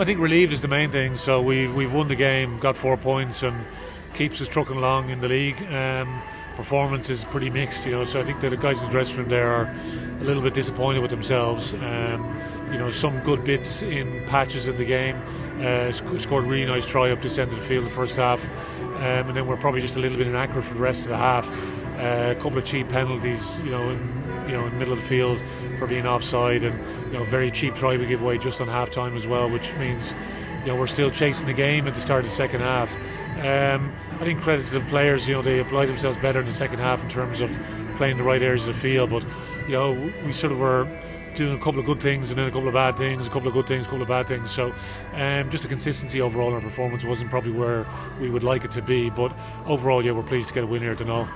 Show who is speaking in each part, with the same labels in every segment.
Speaker 1: I think relieved is the main thing. So we've won the game, got 4 points, and keeps us trucking along in the league. Performance is pretty mixed, so I think that the guys in the dressing room there are a little bit disappointed with themselves. Some good bits in patches of the game. Scored a really nice try up this end of the field in the first half, and then we're probably just a little bit inaccurate for the rest of the half. A couple of cheap penalties, in the middle of the field for being offside, and very cheap try we give away just on half time as well, which means we're still chasing the game at the start of the second half. I think credit to the players, they applied themselves better in the second half in terms of playing the right areas of the field, but we sort of were doing a couple of good things and then a couple of bad things, a couple of good things, a couple of bad things. So just the consistency overall in our performance wasn't probably where we would like it to be, but overall, we're pleased to get a win here at the Gnoll.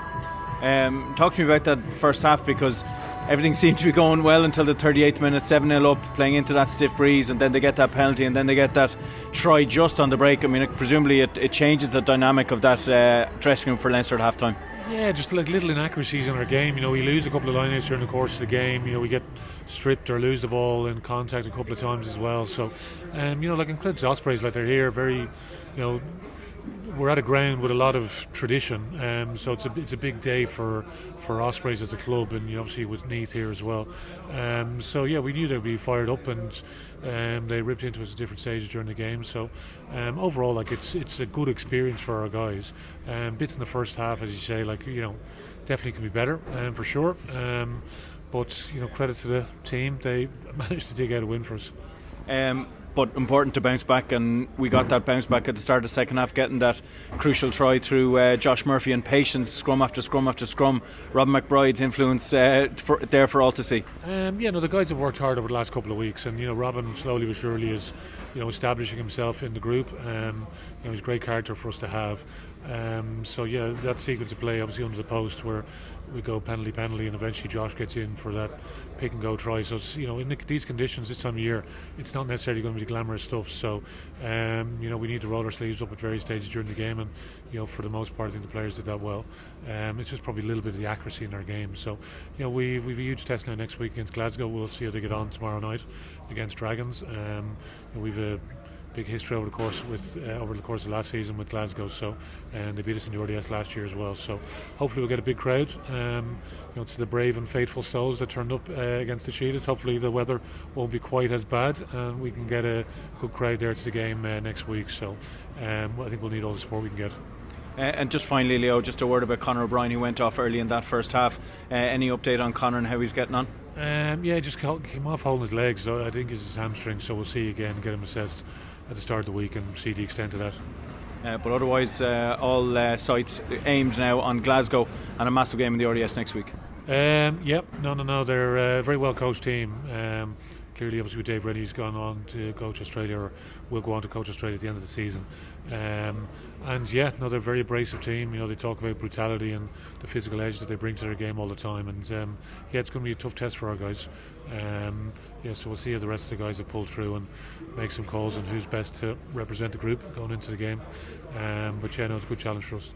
Speaker 2: Talk to me about that first half, because everything seemed to be going well until the 38th minute, 7-0 up, playing into that stiff breeze, and then they get that penalty, and then they get that try just on the break. I mean, presumably it changes the dynamic of that dressing room for Leinster at half time.
Speaker 1: Yeah, just like little inaccuracies in our game. We lose a couple of lineouts during the course of the game. We get stripped or lose the ball in contact a couple of times as well. So, in credit to Ospreys, they're here very, we're at a ground with a lot of tradition, so it's a big day for Ospreys as a club, and obviously with Neath here as well. We knew they'd be fired up, and they ripped into us at different stages during the game. So overall, it's a good experience for our guys. Bits in the first half, as you say, definitely can be better, for sure. But credit to the team, they managed to dig out a win for us.
Speaker 2: But important to bounce back, and we got that bounce back at the start of the second half, getting that crucial try through Josh Murphy and patience, scrum after scrum after scrum. Robin McBride's influence there for all to see.
Speaker 1: The guys have worked hard over the last couple of weeks, and Robin slowly but surely is establishing himself in the group. He's a great character for us to have. That sequence of play, obviously under the post, where we go penalty, and eventually Josh gets in for that pick and go try. So it's, in these conditions this time of year, it's not necessarily going to be the glamorous stuff. So we need to roll our sleeves up at various stages during the game, and for the most part I think the players did that well. It's just probably a little bit of the accuracy in our game. So we've a huge test now next week against Glasgow. We'll see how they get on tomorrow night against Dragons. We've a big history over the course of last season with Glasgow, and they beat us in the RDS last year as well. So hopefully we'll get a big crowd. To the brave and faithful souls that turned up against the Cheetahs. Hopefully the weather won't be quite as bad, and we can get a good crowd there to the game next week. So I think we'll need all the support we can get.
Speaker 2: And just finally, Leo, just a word about Conor O'Brien, who went off early in that first half. Any update on Conor and how he's getting on?
Speaker 1: Just came off holding his legs, so I think it's his hamstring. So we'll see again, get him assessed at the start of the week and see the extent of that.
Speaker 2: But otherwise, all sights aimed now on Glasgow and a massive game in the RDS next week.
Speaker 1: No. They're a very well coached team. Clearly, obviously, with Dave Rennie, who's gone on to coach Australia, or will go on to coach Australia at the end of the season. They're a very abrasive team. They talk about brutality and the physical edge that they bring to their game all the time. And it's going to be a tough test for our guys. So we'll see how the rest of the guys have pulled through and make some calls on who's best to represent the group going into the game. It's a good challenge for us.